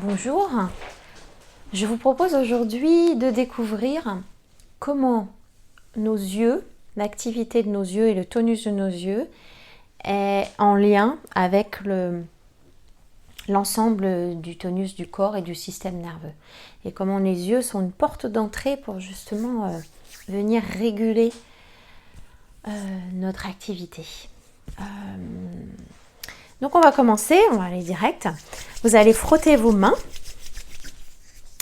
Bonjour, je vous propose aujourd'hui de découvrir comment nos yeux, l'activité de nos yeux et le tonus de nos yeux est en lien avec l'ensemble du tonus du corps et du système nerveux. Et comment les yeux sont une porte d'entrée pour justement venir réguler notre activité. Donc on va commencer, on va aller direct. Vous allez frotter vos mains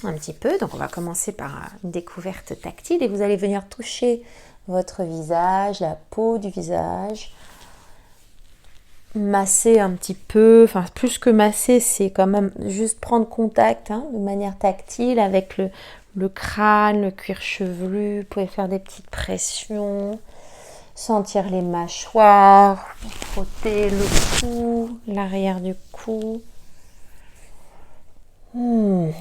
un petit peu. Donc on va commencer par une découverte tactile et vous allez venir toucher votre visage, la peau du visage, masser un petit peu, enfin plus que masser, c'est quand même juste prendre contact de manière tactile avec le crâne, le cuir chevelu. Vous pouvez faire des petites pressions, sentir les mâchoires, frotter le cou, l'arrière du cou.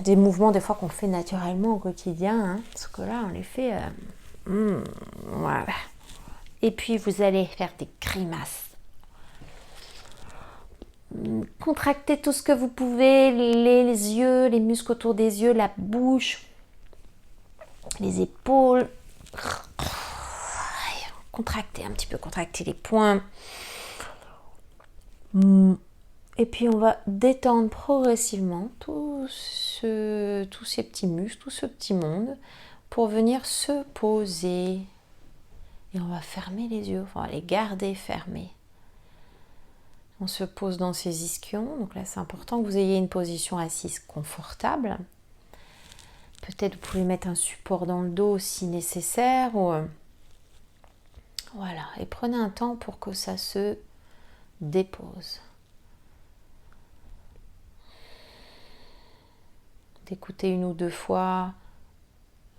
Des mouvements des fois qu'on fait naturellement au quotidien, parce que là on les fait voilà. Et puis vous allez faire des grimaces, contractez tout ce que vous pouvez, les yeux, les muscles autour des yeux, la bouche, les épaules, contractez un petit peu, contractez les poings. Et puis on va détendre progressivement tous ces petits muscles, tout ce petit monde pour venir se poser. Et on va fermer les yeux, on va les garder fermés. On se pose dans ses ischions. Donc là c'est important que vous ayez une position assise confortable. Peut-être vous pouvez mettre un support dans le dos si nécessaire. Voilà, et prenez un temps pour que ça se dépose. D'écouter une ou deux fois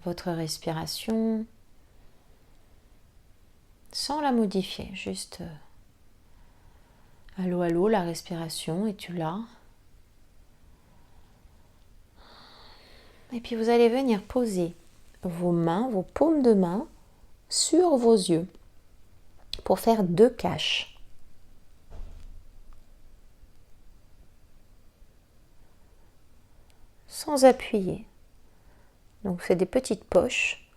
votre respiration sans la modifier, juste allô, allô, la respiration, es-tu là? Et puis vous allez venir poser vos mains, vos paumes de main sur vos yeux pour faire 2 caches. Sans appuyer. Donc c'est des petites poches.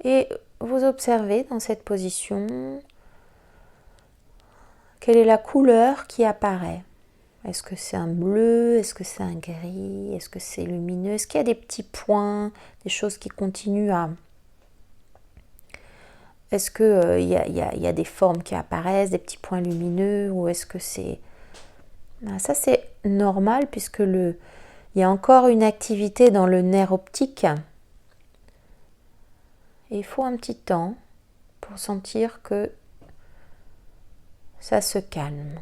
Et vous observez dans cette position quelle est la couleur qui apparaît. Est-ce que c'est un bleu? Est-ce que c'est un gris? Est-ce que c'est lumineux? Est-ce qu'il y a des petits points, des choses qui continuent à... Est-ce qu'il y a des formes qui apparaissent, des petits points lumineux? Ou est-ce que c'est... Ça c'est normal puisque il y a encore une activité dans le nerf optique. Et il faut un petit temps pour sentir que ça se calme.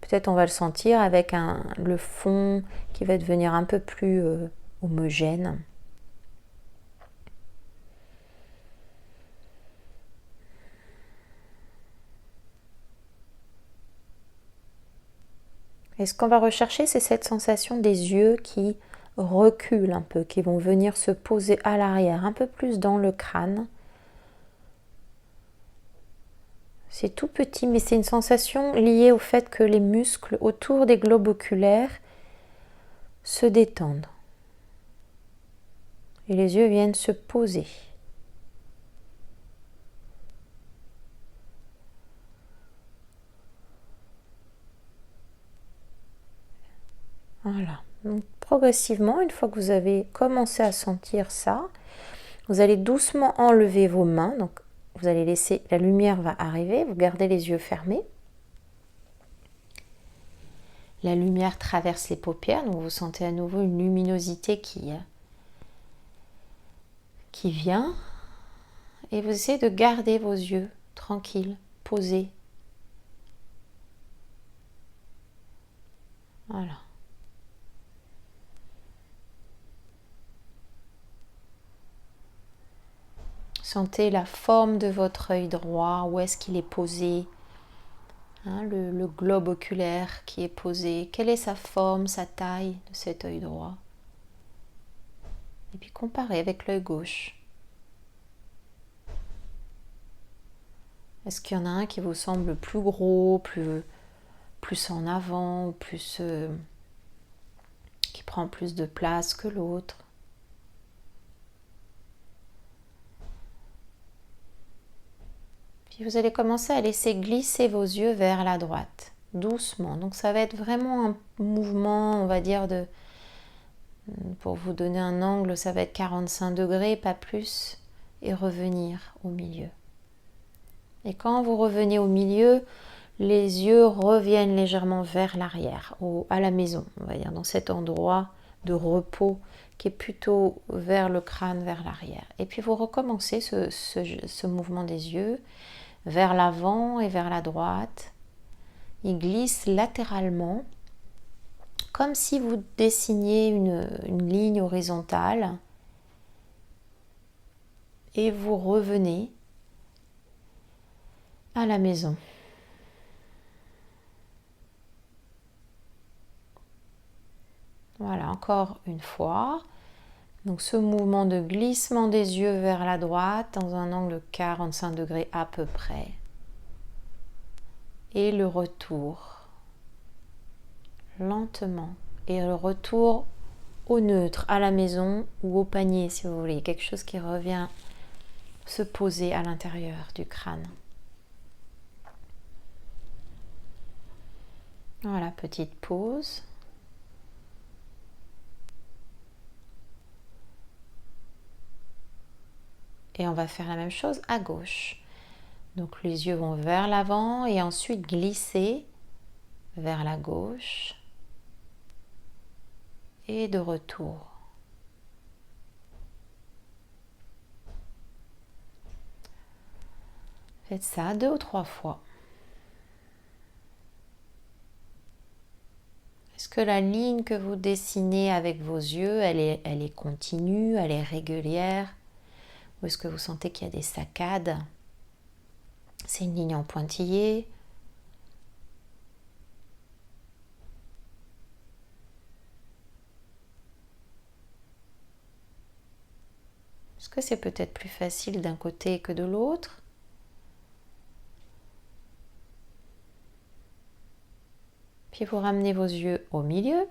Peut-être on va le sentir avec le fond qui va devenir un peu plus homogène. Et ce qu'on va rechercher, c'est cette sensation des yeux qui reculent un peu, qui vont venir se poser à l'arrière, un peu plus dans le crâne. C'est tout petit, mais c'est une sensation liée au fait que les muscles autour des globes oculaires se détendent. Et les yeux viennent se poser. Voilà. Donc, progressivement, une fois que vous avez commencé à sentir ça, vous allez doucement enlever vos mains. Donc, vous allez laisser, la lumière va arriver, vous gardez les yeux fermés. La lumière traverse les paupières, donc vous sentez à nouveau une luminosité qui vient. Et vous essayez de garder vos yeux tranquilles, posés. Voilà. Sentez la forme de votre œil droit, où est-ce qu'il est posé, le globe oculaire qui est posé, quelle est sa forme, sa taille de cet œil droit. Et puis comparez avec l'œil gauche. Est-ce qu'il y en a un qui vous semble plus gros, plus en avant, ou plus qui prend plus de place que l'autre. Puis vous allez commencer à laisser glisser vos yeux vers la droite, doucement. Donc ça va être vraiment un mouvement, on va dire, pour vous donner un angle, ça va être 45 degrés, pas plus, et revenir au milieu. Et quand vous revenez au milieu, les yeux reviennent légèrement vers l'arrière, à la maison, on va dire, dans cet endroit de repos qui est plutôt vers le crâne, vers l'arrière. Et puis vous recommencez ce mouvement des yeux vers l'avant et vers la droite. Il glisse latéralement, comme si vous dessiniez une ligne horizontale. Et vous revenez à la maison. Voilà, encore une fois. Donc ce mouvement de glissement des yeux vers la droite dans un angle 45 degrés à peu près. Et le retour, lentement. Et le retour au neutre, à la maison ou au panier si vous voulez. Quelque chose qui revient se poser à l'intérieur du crâne. Voilà, petite pause. Et on va faire la même chose à gauche. Donc les yeux vont vers l'avant et ensuite glisser vers la gauche. Et de retour. Faites ça 2 ou 3 fois. Est-ce que la ligne que vous dessinez avec vos yeux, elle est continue, elle est régulière? Ou est-ce que vous sentez qu'il y a des saccades? C'est une ligne en pointillé. Est-ce que c'est peut-être plus facile d'un côté que de l'autre? Puis vous ramenez vos yeux au milieu.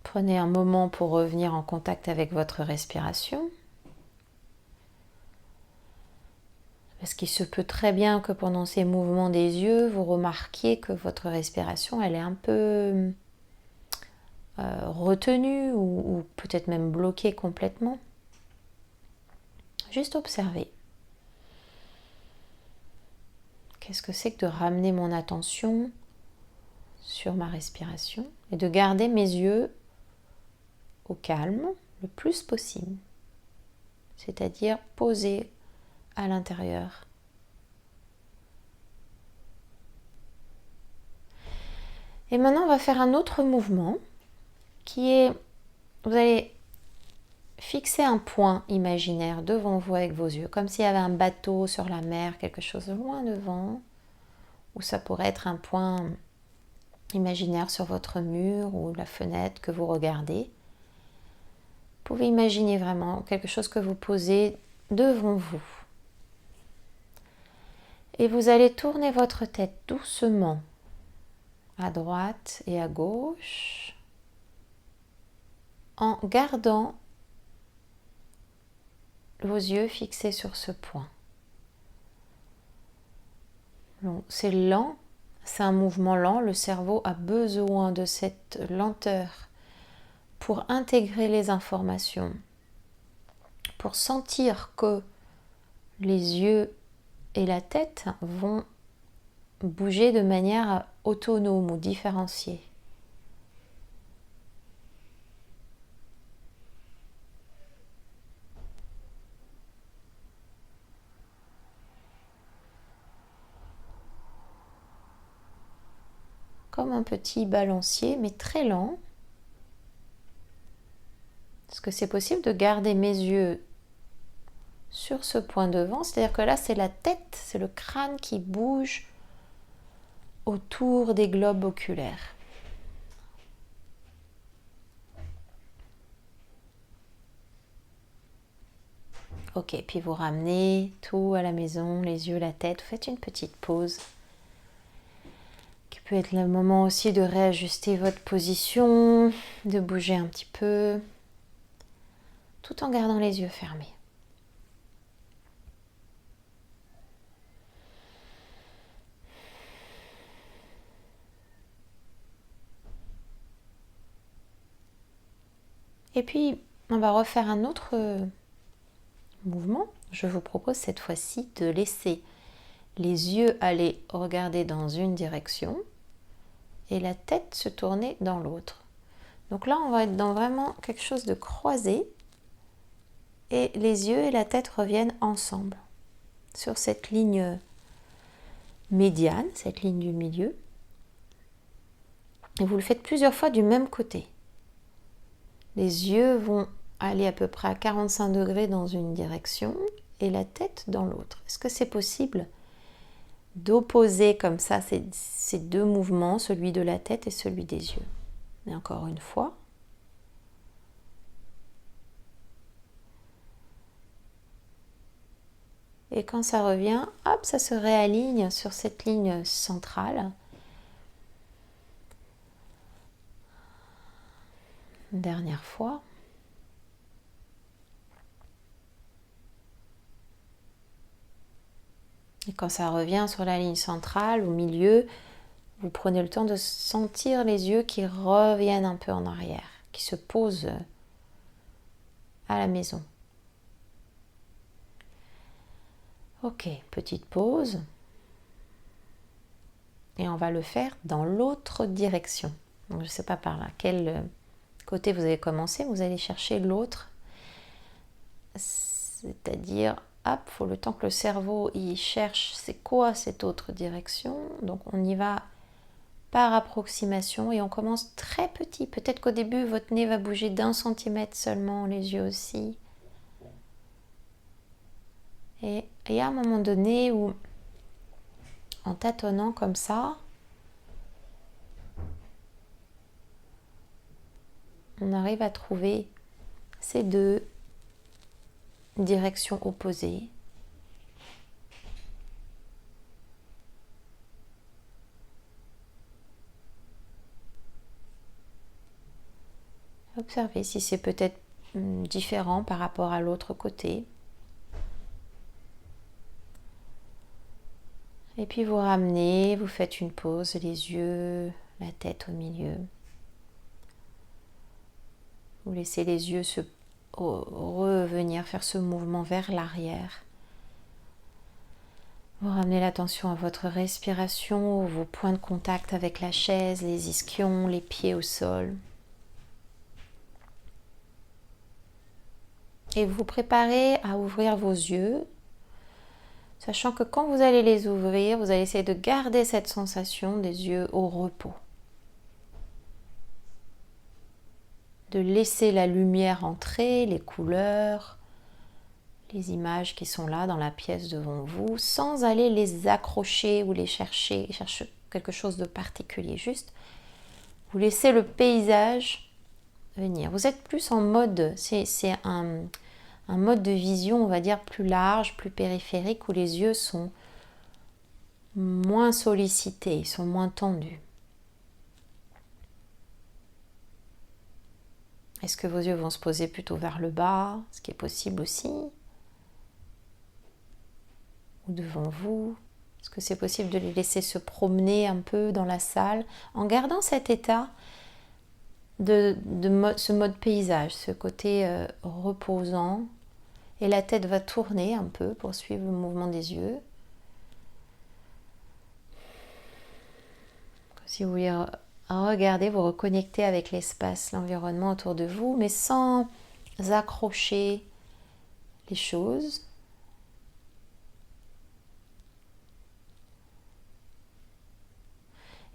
Prenez un moment pour revenir en contact avec votre respiration. Parce qu'il se peut très bien que pendant ces mouvements des yeux, vous remarquiez que votre respiration, elle est un peu retenue ou peut-être même bloquée complètement. Juste observer. Qu'est-ce que c'est que de ramener mon attention sur ma respiration et de garder mes yeux au calme le plus possible, c'est-à-dire posés à l'intérieur. Et maintenant, on va faire un autre mouvement qui est, vous allez fixer un point imaginaire devant vous avec vos yeux, comme s'il y avait un bateau sur la mer, quelque chose de loin devant, ou ça pourrait être un point imaginaire sur votre mur ou la fenêtre que vous regardez. Vous pouvez imaginer vraiment quelque chose que vous posez devant vous. Et vous allez tourner votre tête doucement à droite et à gauche en gardant vos yeux fixés sur ce point. C'est lent, c'est un mouvement lent. Le cerveau a besoin de cette lenteur pour intégrer les informations, pour sentir que les yeux et la tête vont bouger de manière autonome ou différenciée. Comme un petit balancier, mais très lent. Est-ce que c'est possible de garder mes yeux sur ce point devant? C'est-à-dire que là, c'est la tête, c'est le crâne qui bouge autour des globes oculaires. Ok, puis vous ramenez tout à la maison, les yeux, la tête, vous faites une petite pause. Qui peut être le moment aussi de réajuster votre position, de bouger un petit peu, tout en gardant les yeux fermés. Et puis, on va refaire un autre mouvement. Je vous propose cette fois-ci de laisser les yeux aller regarder dans une direction et la tête se tourner dans l'autre. Donc là, on va être dans vraiment quelque chose de croisé et les yeux et la tête reviennent ensemble sur cette ligne médiane, cette ligne du milieu. Et vous le faites plusieurs fois du même côté. Les yeux vont aller à peu près à 45 degrés dans une direction et la tête dans l'autre. Est-ce que c'est possible d'opposer comme ça ces deux mouvements, celui de la tête et celui des yeux? Et encore une fois. Et quand ça revient, hop, ça se réaligne sur cette ligne centrale. Une dernière fois. Et quand ça revient sur la ligne centrale, au milieu, vous prenez le temps de sentir les yeux qui reviennent un peu en arrière, qui se posent à la maison. Ok, petite pause. Et on va le faire dans l'autre direction. Donc, je ne sais pas par là quel côté vous avez commencé, vous allez chercher l'autre. C'est-à-dire, hop, il faut le temps que le cerveau y cherche c'est quoi cette autre direction. Donc on y va par approximation et on commence très petit. Peut-être qu'au début, votre nez va bouger d'1 centimètre seulement, les yeux aussi. Et il y a un moment donné où, en tâtonnant comme ça, on arrive à trouver ces deux directions opposées. Observez si c'est peut-être différent par rapport à l'autre côté. Et puis vous ramenez, vous faites une pause, les yeux, la tête au milieu. Vous laissez les yeux se revenir, faire ce mouvement vers l'arrière. Vous ramenez l'attention à votre respiration, vos points de contact avec la chaise, les ischions, les pieds au sol. Et vous préparez à ouvrir vos yeux, sachant que quand vous allez les ouvrir, vous allez essayer de garder cette sensation des yeux au repos. De laisser la lumière entrer, les couleurs, les images qui sont là dans la pièce devant vous, sans aller les accrocher ou les chercher quelque chose de particulier. Juste, vous laissez le paysage venir. Vous êtes plus en mode, c'est un mode de vision, on va dire, plus large, plus périphérique, où les yeux sont moins sollicités, ils sont moins tendus. Est-ce que vos yeux vont se poser plutôt vers le bas, ce qui est possible aussi, ou devant vous? Est-ce que c'est possible de les laisser se promener un peu dans la salle en gardant cet état ce mode paysage, ce côté reposant, et la tête va tourner un peu pour suivre le mouvement des yeux. Si vous voulez regarder, vous reconnectez avec l'espace, l'environnement autour de vous, mais sans accrocher les choses.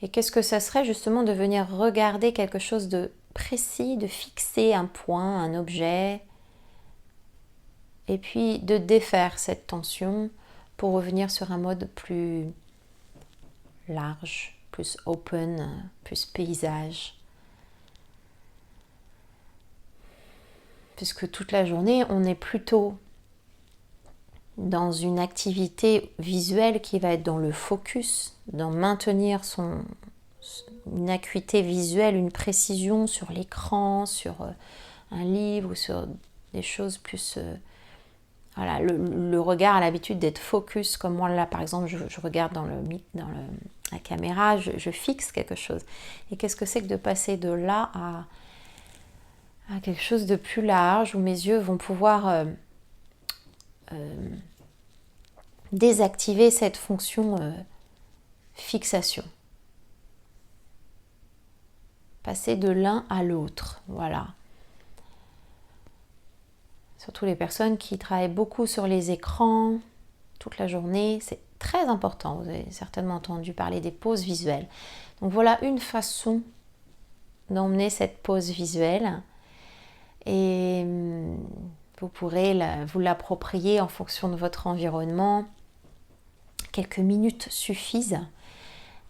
Et qu'est-ce que ça serait justement de venir regarder quelque chose de précis, de fixer un point, un objet, et puis de défaire cette tension pour revenir sur un mode plus large, plus open, plus paysage. Puisque toute la journée, on est plutôt dans une activité visuelle qui va être dans le focus, dans maintenir une acuité visuelle, une précision sur l'écran, sur un livre ou sur des choses plus... voilà, le regard a l'habitude d'être focus, comme moi là par exemple, je regarde dans la caméra, je fixe quelque chose. Et qu'est-ce que c'est que de passer de là à quelque chose de plus large, où mes yeux vont pouvoir désactiver cette fonction fixation. Passer de l'un à l'autre, voilà. Surtout les personnes qui travaillent beaucoup sur les écrans toute la journée, c'est très important. Vous avez certainement entendu parler des pauses visuelles. Donc voilà une façon d'emmener cette pause visuelle. Et vous pourrez vous l'approprier en fonction de votre environnement. Quelques minutes suffisent.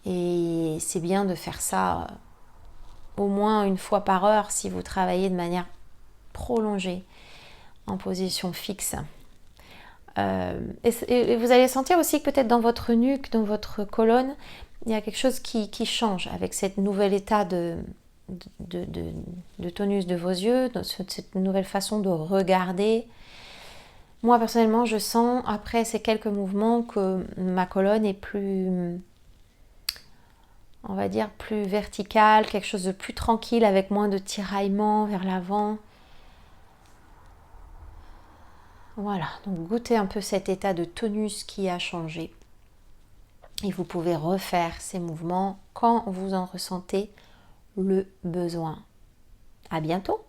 Et c'est bien de faire ça au moins une fois par heure si vous travaillez de manière prolongée en position fixe. Et vous allez sentir aussi que peut-être dans votre nuque, dans votre colonne, il y a quelque chose qui change avec cet nouvel état de tonus de vos yeux, cette nouvelle façon de regarder. Moi personnellement, je sens après ces quelques mouvements que ma colonne est plus, on va dire, plus verticale, quelque chose de plus tranquille avec moins de tiraillement vers l'avant. Voilà, donc goûtez un peu cet état de tonus qui a changé. Et vous pouvez refaire ces mouvements quand vous en ressentez le besoin. À bientôt!